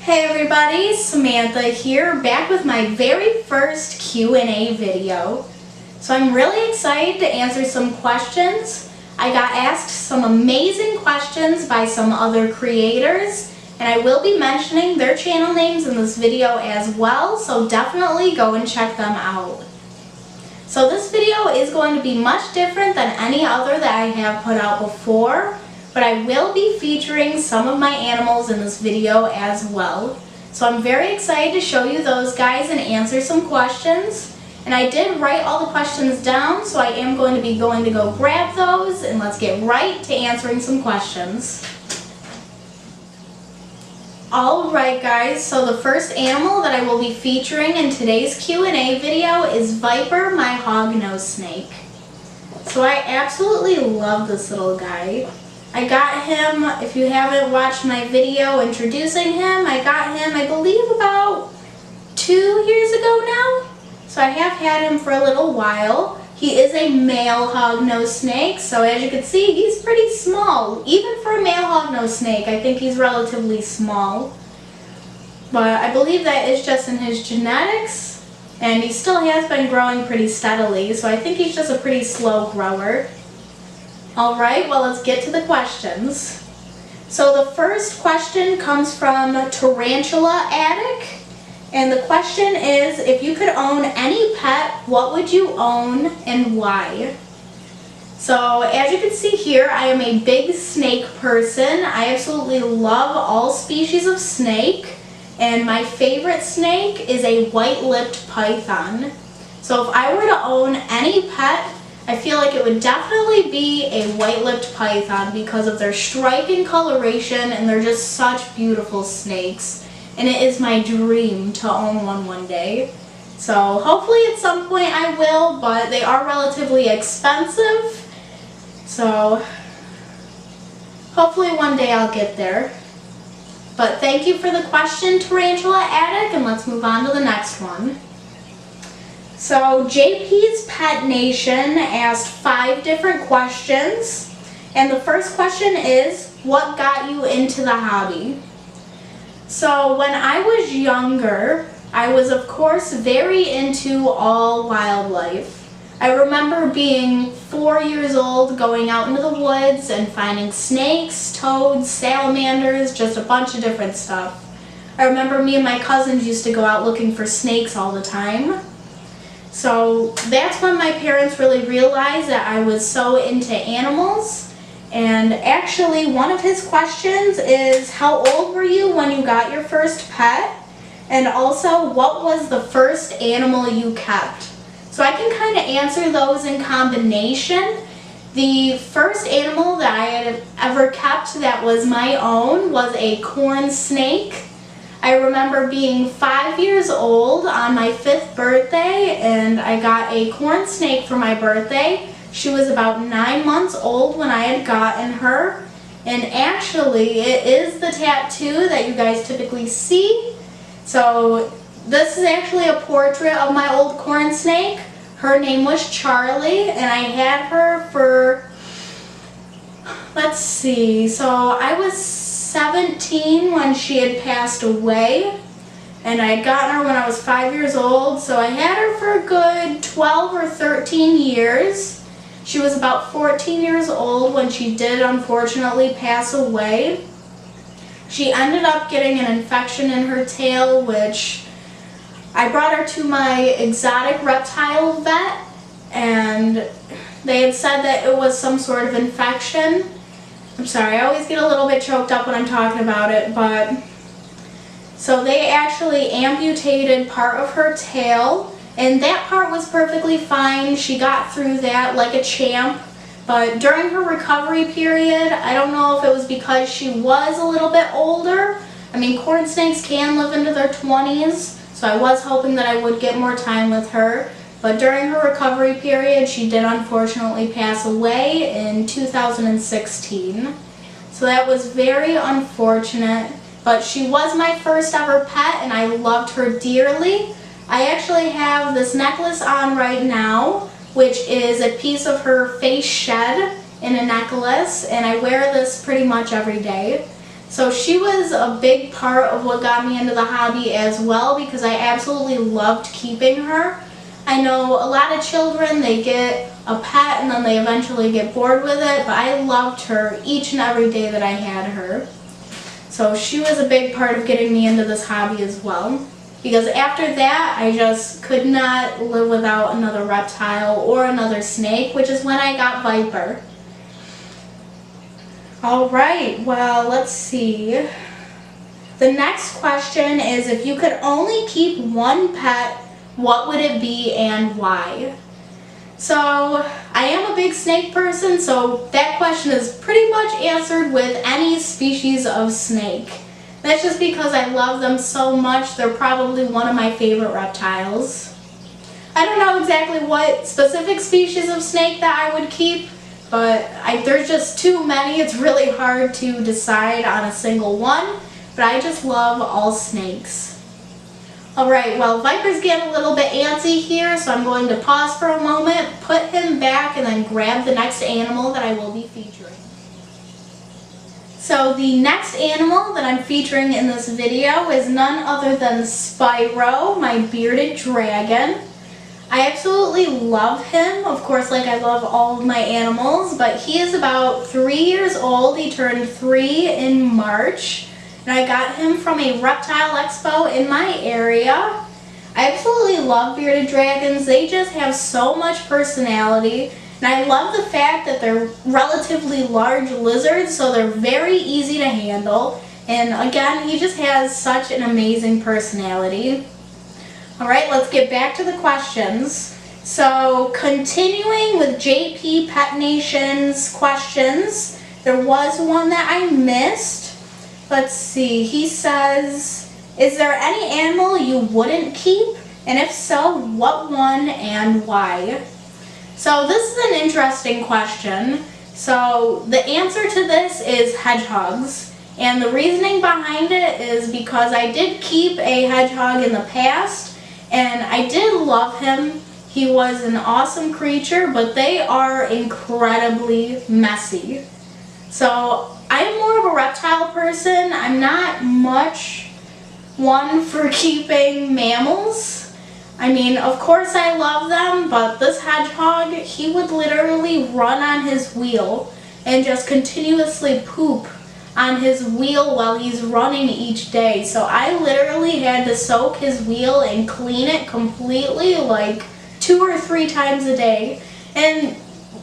Hey everybody, Samantha here, back with my very first Q&A video. So I'm really excited to answer some questions. I got asked some amazing questions by some other creators, and I will be mentioning their channel names in this video as well, so definitely go and check them out. So this video is going to be much different than any other that I have put out before, but I will be featuring some of my animals in this video as well. So I'm very excited to show you those guys and answer some questions. And I did write all the questions down, so I am going to go grab those, and let's get right to answering some questions. Alright guys, so the first animal that I will be featuring in today's Q&A video is Viper, my hognose snake. So I absolutely love this little guy. I got him, if you haven't watched my video introducing him, I got him, I believe, about 2 years ago now. So I have had him for a little while. He is a male hognose snake, so as you can see, he's pretty small. Even for a male hognose snake, I think he's relatively small. But I believe that is just in his genetics, and he still has been growing pretty steadily, so I think he's just a pretty slow grower. Alright, well, let's get to the questions. So the first question comes from Tarantula Attic, and the question is, if you could own any pet, what would you own and why? So as you can see here, I am a big snake person. I absolutely love all species of snake, and my favorite snake is a white-lipped python. So if I were to own any pet, I feel like it would definitely be a white-lipped python because of their striking coloration, and they're just such beautiful snakes. And it is my dream to own one day. So hopefully at some point I will, but they are relatively expensive. So hopefully one day I'll get there. But thank you for the question, Tarantula Attic, and let's move on to the next one. So JPs Pet Nation asked 5 different questions, and the first question is, what got you into the hobby? So when I was younger, I was of course very into all wildlife. I remember being 4 years old, going out into the woods and finding snakes, toads, salamanders, just a bunch of different stuff. I remember me and my cousins used to go out looking for snakes all the time. So that's when my parents really realized that I was so into animals. And actually one of his questions is, how old were you when you got your first pet? And also, what was the first animal you kept? So I can kind of answer those in combination. The first animal that I had ever kept that was my own was a corn snake. I remember being 5 years old on my 5th birthday, and I got a corn snake for my birthday. She was about 9 months old when I had gotten her, and actually it is the tattoo that you guys typically see. So this is actually a portrait of my old corn snake. Her name was Charlie, and I had her for, let's see, so I was 17 when she had passed away, and I had gotten her when I was 5 years old, so I had her for a good 12 or 13 years. She was about 14 years old when she did unfortunately pass away. She ended up getting an infection in her tail, which I brought her to my exotic reptile vet, and they had said that it was some sort of infection. I'm sorry, I always get a little bit choked up when I'm talking about it, but so they actually amputated part of her tail, and that part was perfectly fine. She got through that like a champ, but during her recovery period, I don't know if it was because she was a little bit older. I mean, corn snakes can live into their 20s, so I was hoping that I would get more time with her. But during her recovery period, she did unfortunately pass away in 2016. So that was very unfortunate, but she was my first ever pet, and I loved her dearly. I actually have this necklace on right now, which is a piece of her face shed in a necklace, and I wear this pretty much every day. So she was a big part of what got me into the hobby as well, because I absolutely loved keeping her. I know a lot of children, they get a pet and then they eventually get bored with it, but I loved her each and every day that I had her. So she was a big part of getting me into this hobby as well, because after that I just could not live without another reptile or another snake, which is when I got Viper. Alright, well, let's see. The next question is, if you could only keep one pet, what would it be and why? So, I am a big snake person, so that question is pretty much answered with any species of snake. That's just because I love them so much. They're probably one of my favorite reptiles. I don't know exactly what specific species of snake that I would keep, but there's just too many. It's really hard to decide on a single one, but I just love all snakes. Alright, well, Viper's getting a little bit antsy here, so I'm going to pause for a moment, put him back, and then grab the next animal that I will be featuring. So the next animal that I'm featuring in this video is none other than Spyro, my bearded dragon. I absolutely love him, of course, like I love all of my animals, but he is about 3 years old. He turned 3 in March. And I got him from a reptile expo in my area. I absolutely love bearded dragons. They just have so much personality. And I love the fact that they're relatively large lizards, so they're very easy to handle. And again, he just has such an amazing personality. Alright, let's get back to the questions. So, continuing with JP Pet Nation's questions, there was one that I missed. Let's see, he says, is there any animal you wouldn't keep? And if so, what one and why? So this is an interesting question. So the answer to this is hedgehogs. And the reasoning behind it is because I did keep a hedgehog in the past, and I did love him. He was an awesome creature, but they are incredibly messy. So I'm more of a reptile person. I'm not much one for keeping mammals. I mean, of course I love them, but this hedgehog, he would literally run on his wheel and just continuously poop on his wheel while he's running each day. So I literally had to soak his wheel and clean it completely like 2 or 3 times a day. And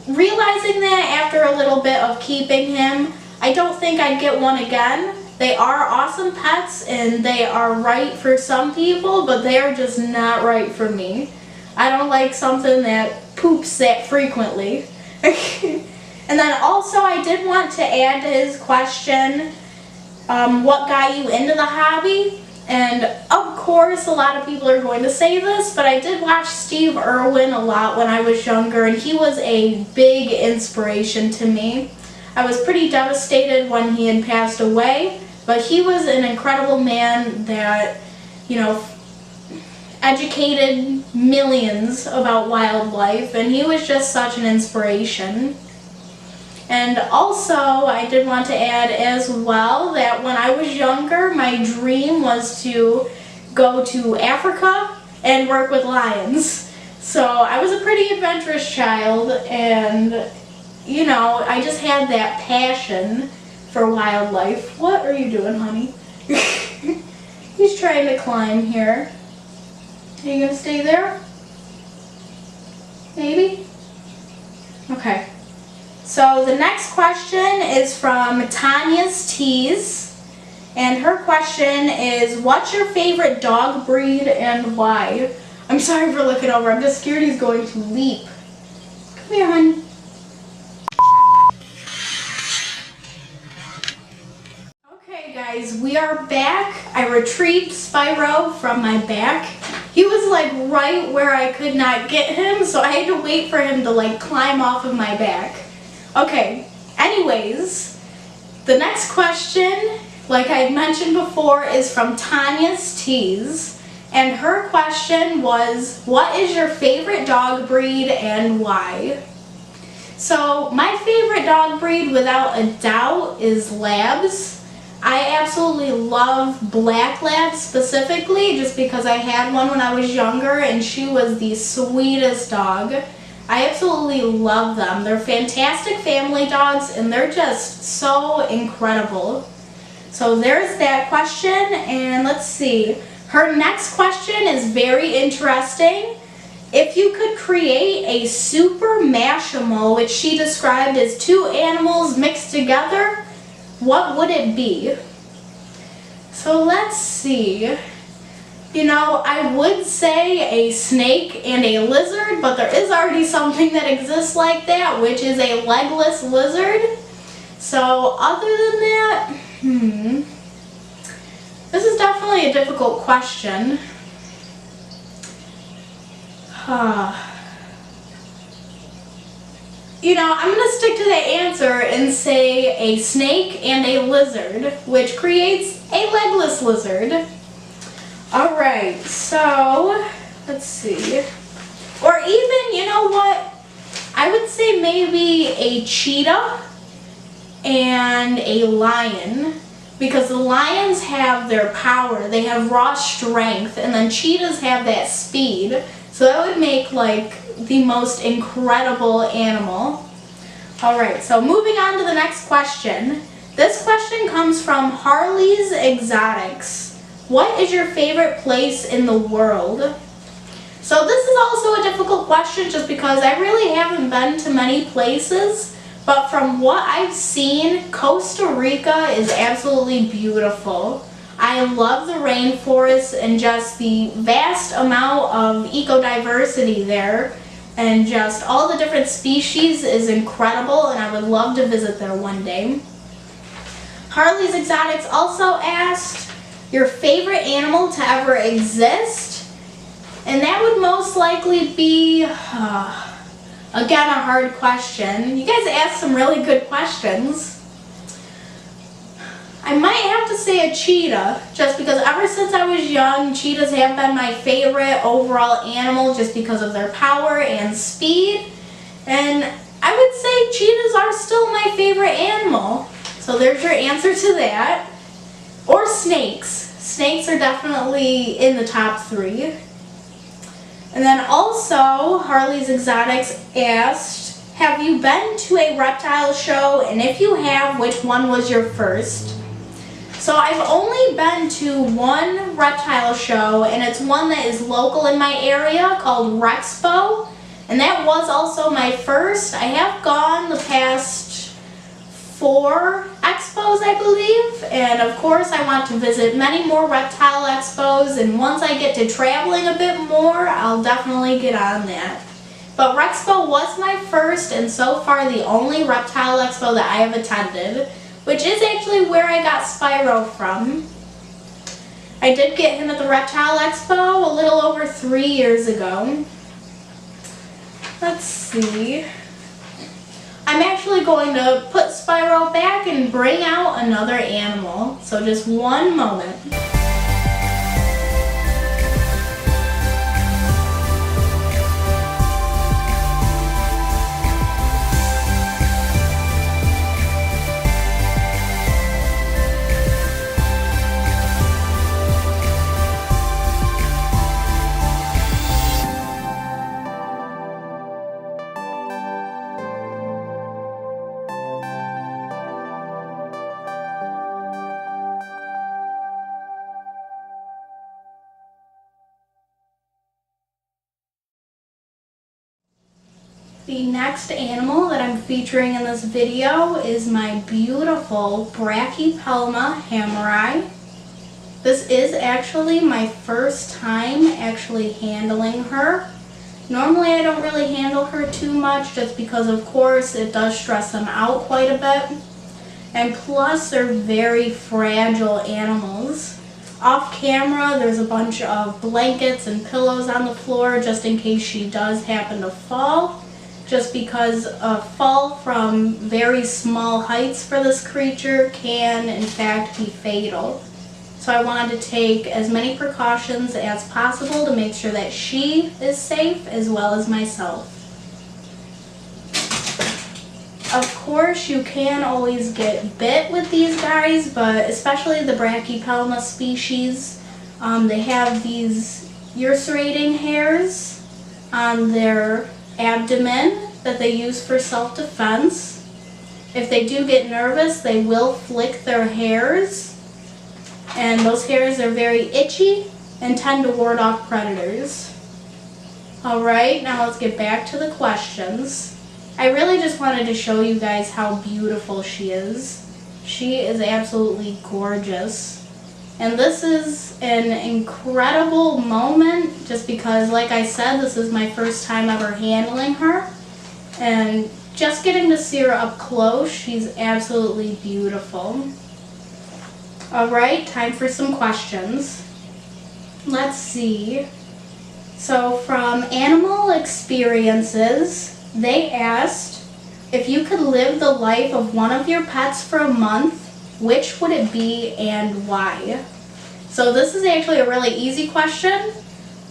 realizing that after a little bit of keeping him, I don't think I'd get one again. They are awesome pets and they are right for some people, but they are just not right for me. I don't like something that poops that frequently. And then also I did want to add to his question, what got you into the hobby? And of course a lot of people are going to say this, but I did watch Steve Irwin a lot when I was younger, and he was a big inspiration to me. I was pretty devastated when he had passed away, but he was an incredible man that, you know, educated millions about wildlife, and he was just such an inspiration. And also, I did want to add as well that when I was younger, my dream was to go to Africa and work with lions. So I was a pretty adventurous child, and you know, I just had that passion for wildlife. What are you doing, honey? He's trying to climb here. Are you gonna stay there? Maybe? Okay. So the next question is from Tanya's Tease. And her question is, what's your favorite dog breed and why? I'm sorry for looking over. I'm just scared he's going to leap. Come here, honey. Okay, guys, we are back. I retrieved Spyro from my back. He was like right where I could not get him, so I had to wait for him to like climb off of my back. Okay, anyways, the next question, like I mentioned before, is from Tanya's Tease. And her question was, what is your favorite dog breed and why? So my favorite dog breed without a doubt is Labs. I absolutely love black labs specifically just because I had one when I was younger and she was the sweetest dog. I absolutely love them. They're fantastic family dogs and they're just so incredible. So there's that question, and let's see. Her next question is very interesting. If you could create a super mashimal, which she described as two animals mixed together, what would it be? So let's see. You know, I would say a snake and a lizard, but there is already something that exists like that, which is a legless lizard. So other than that, this is definitely a difficult question. You know, I'm going to stick to the answer and say a snake and a lizard, which creates a legless lizard. Alright, so let's see. Or even, you know what? I would say maybe a cheetah and a lion. Because the lions have their power, they have raw strength, and then cheetahs have that speed. So that would make like the most incredible animal. Alright, so moving on to the next question. This question comes from Harley's Exotics. What is your favorite place in the world? So this is also a difficult question just because I really haven't been to many places, but from what I've seen, Costa Rica is absolutely beautiful. I love the rainforest and just the vast amount of ecodiversity there, and just all the different species is incredible, and I would love to visit there one day. Harley's Exotics also asked, your favorite animal to ever exist? And that would most likely be, again, a hard question. You guys asked some really good questions. I might have to say a cheetah, just because ever since I was young, cheetahs have been my favorite overall animal just because of their power and speed. And I would say cheetahs are still my favorite animal. So there's your answer to that. Or snakes. Snakes are definitely in the top 3. And then also, Harley's Exotics asked, have you been to a reptile show? And if you have, which one was your first? So I've only been to one reptile show, and it's one that is local in my area called Rexpo. And that was also my first. I have gone the past 4 expos, I believe, and of course I want to visit many more reptile expos, and once I get to traveling a bit more, I'll definitely get on that. But Rexpo was my first and so far the only reptile expo that I have attended, which is actually where I got Spyro from. I did get him at the Reptile Expo a little over 3 years ago. Let's see. I'm actually going to put Spyro back and bring out another animal. So just one moment. The next animal that I'm featuring in this video is my beautiful Brachypelma hammeri. This is actually my first time actually handling her. Normally I don't really handle her too much just because of course it does stress them out quite a bit. And plus they're very fragile animals. Off camera there's a bunch of blankets and pillows on the floor just in case she does happen to fall. Just because a fall from very small heights for this creature can in fact be fatal. So I wanted to take as many precautions as possible to make sure that she is safe as well as myself. of course, you can always get bit with these guys, but especially the Brachypelma species, they have these urcerating hairs on their abdomen that they use for self-defense. If they do get nervous, they will flick their hairs, and those hairs are very itchy and tend to ward off predators. Alright, now let's get back to the questions. I really just wanted to show you guys how beautiful she is. She is absolutely gorgeous. And this is an incredible moment just because, like I said, this is my first time ever handling her. And just getting to see her up close, she's absolutely beautiful. Alright, time for some questions. Let's see. So from Animal Experiences, they asked, if you could live the life of one of your pets for a month, which would it be and why? So this is actually a really easy question.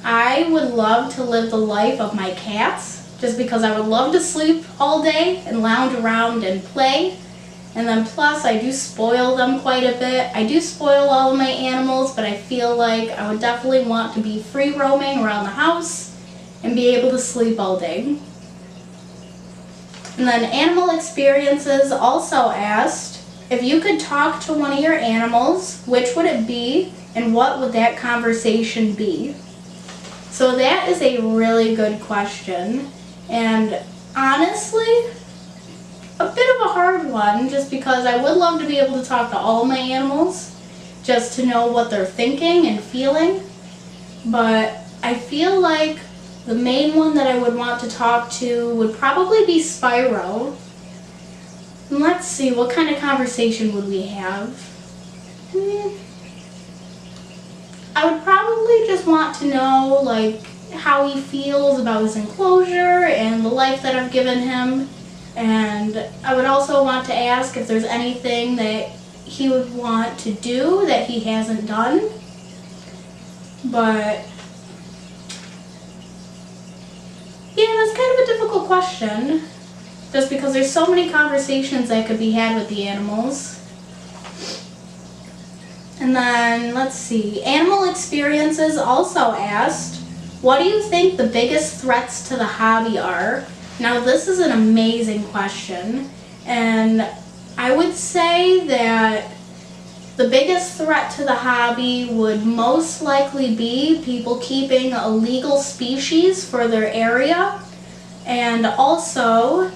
I would love to live the life of my cats, just because I would love to sleep all day and lounge around and play. And then plus, I do spoil them quite a bit. I do spoil all of my animals, but I feel like I would definitely want to be free roaming around the house and be able to sleep all day. And then Animal Experiences also asked, if you could talk to one of your animals, which would it be and what would that conversation be? So that is a really good question. And honestly, a bit of a hard one, just because I would love to be able to talk to all my animals, just to know what they're thinking and feeling. But I feel like the main one that I would want to talk to would probably be Spyro. And let's see, what kind of conversation would we have? I would probably just want to know, like, how he feels about his enclosure and the life that I've given him. And I would also want to ask if there's anything that he would want to do that he hasn't done. But yeah, that's kind of a difficult question, just because there's so many conversations that could be had with the animals. And then, let's see, Animal Experiences also asked, what do you think the biggest threats to the hobby are? Now, this is an amazing question, and I would say that the biggest threat to the hobby would most likely be people keeping illegal species for their area, and also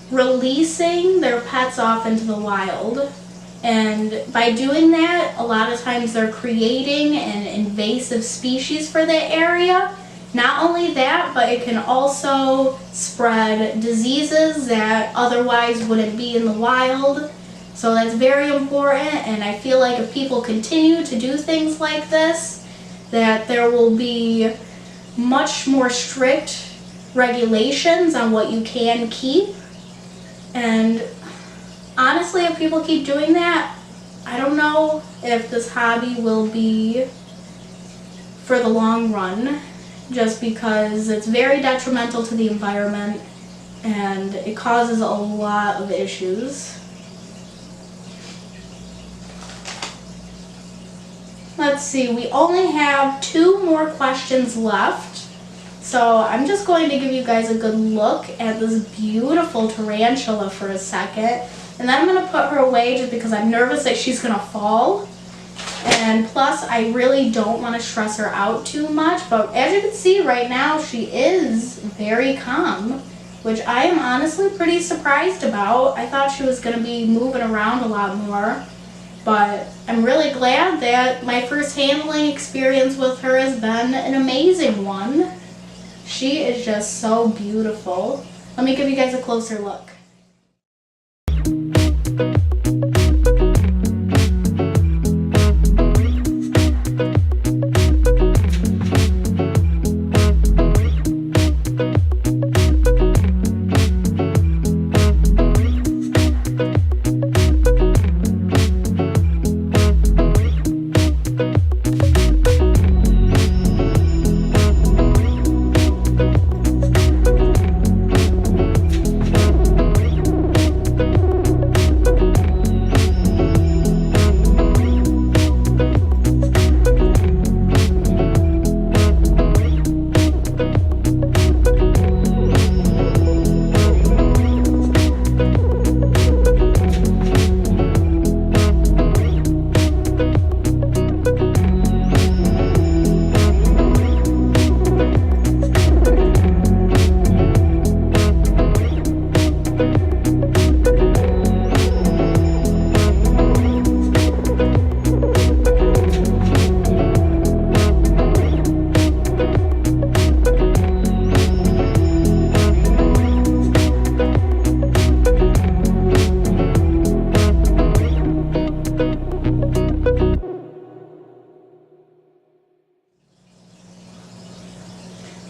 releasing their pets off into the wild. And by doing that, a lot of times they're creating an invasive species for the area. Not only that, but it can also spread diseases that otherwise wouldn't be in the wild. So that's very important, and I feel like if people continue to do things like this, that there will be much more strict regulations on what you can keep. And honestly, if people keep doing that, I don't know if this hobby will be for the long run, just because it's very detrimental to the environment and it causes a lot of issues. Let's see, we only have 2 more questions left. So I'm just going to give you guys a good look at this beautiful tarantula for a second. And then I'm going to put her away just because I'm nervous that she's going to fall. And plus, I really don't want to stress her out too much. But as you can see right now, she is very calm, which I am honestly pretty surprised about. I thought she was going to be moving around a lot more. But I'm really glad that my first handling experience with her has been an amazing one. She is just so beautiful. Let me give you guys a closer look.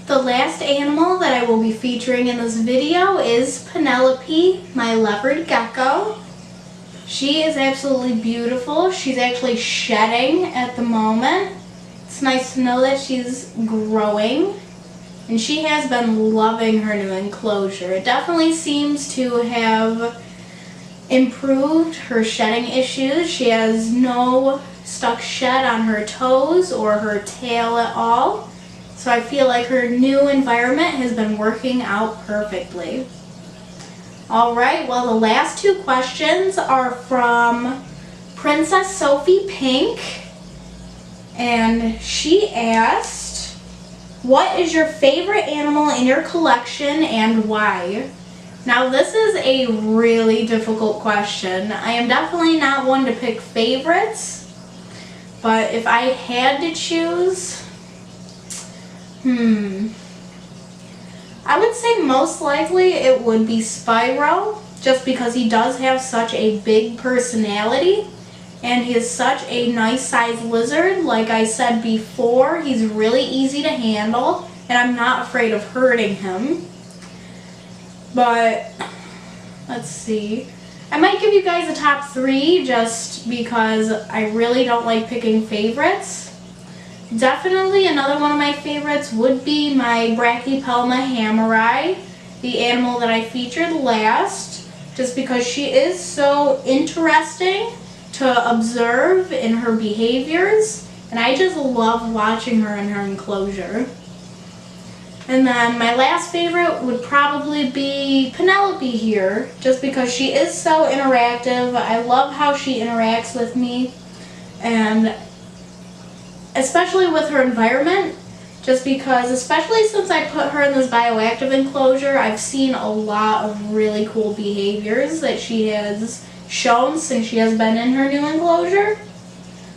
The last animal that I will be featuring in this video is Penelope, my leopard gecko. She is absolutely beautiful. She's actually shedding at the moment. It's nice to know that she's growing. And she has been loving her new enclosure. It definitely seems to have improved her shedding issues. She has no stuck shed on her toes or her tail at all. So I feel like her new environment has been working out perfectly. Alright, well, the last two questions are from Princess Sophie Pink. And she asked, what is your favorite animal in your collection and why? Now this is a really difficult question. I am definitely not one to pick favorites, but if I had to choose, I would say most likely it would be Spyro, just because he does have such a big personality and he is such a nice sized lizard. Like I said before, he's really easy to handle and I'm not afraid of hurting him. But let's see, I might give you guys a top 3 just because I really don't like picking favorites. Definitely another one of my favorites would be my Brachypelma hammeri, the animal that I featured last, just because she is so interesting to observe in her behaviors, and I just love watching her in her enclosure. And then my last favorite would probably be Penelope here, just because she is so interactive. I love how she interacts with me, and especially with her environment, just because, especially since I put her in this bioactive enclosure, I've seen a lot of really cool behaviors that she has shown since she has been in her new enclosure.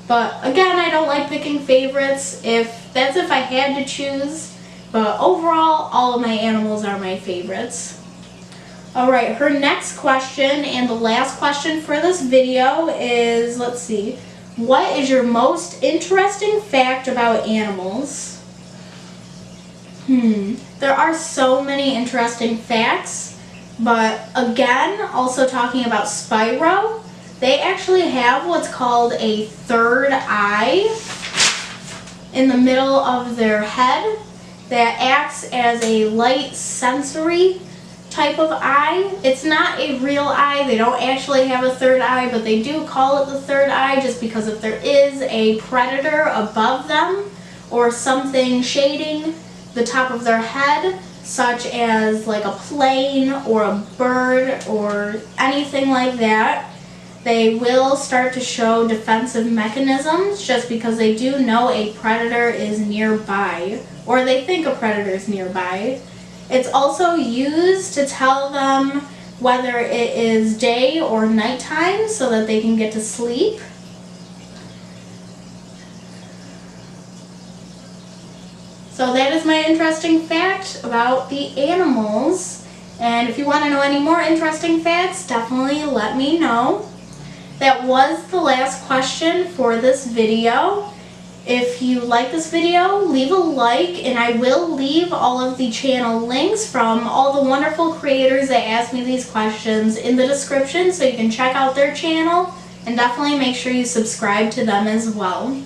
But again, I don't like picking favorites. That's if I had to choose. But overall, all of my animals are my favorites. Alright, her next question and the last question for this video is, let's see, what is your most interesting fact about animals? There are so many interesting facts, but again, also talking about Spyro, they actually have what's called a third eye in the middle of their head that acts as a light sensory type of eye. It's not a real eye. They don't actually have a third eye, but they do call it the third eye just because if there is a predator above them or something shading the top of their head, such as like a plane or a bird or anything like that, they will start to show defensive mechanisms just because they do know a predator is nearby, or they think a predator is nearby. It's also used to tell them whether it is day or nighttime so that they can get to sleep. So that is my interesting fact about the animals. And if you want to know any more interesting facts, definitely let me know. That was the last question for this video. If you like this video, leave a like, and I will leave all of the channel links from all the wonderful creators that asked me these questions in the description so you can check out their channel, and definitely make sure you subscribe to them as well.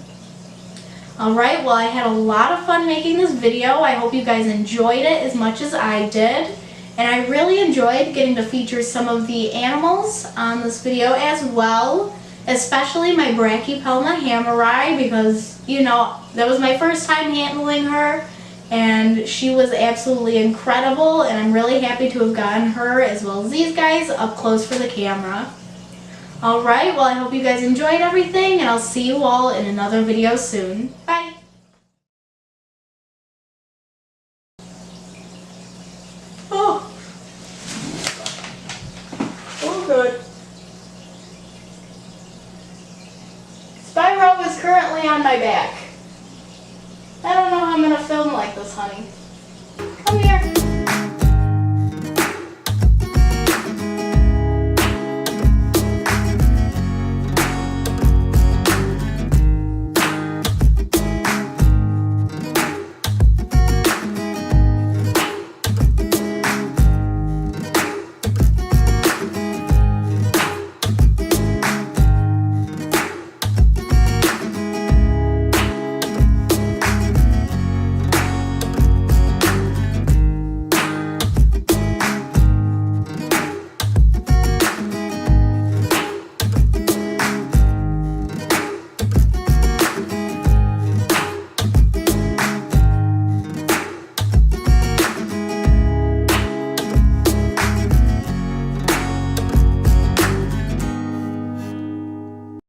Alright, well, I had a lot of fun making this video. I hope you guys enjoyed it as much as I did. And I really enjoyed getting to feature some of the animals on this video as well, especially my Brachypelma hammeri, because, you know, that was my first time handling her, and she was absolutely incredible, and I'm really happy to have gotten her, as well as these guys, up close for the camera. Alright, well, I hope you guys enjoyed everything, and I'll see you all in another video soon. Bye! Good. Spyro is currently on my back. I don't know how I'm going to film like this, honey. Come here.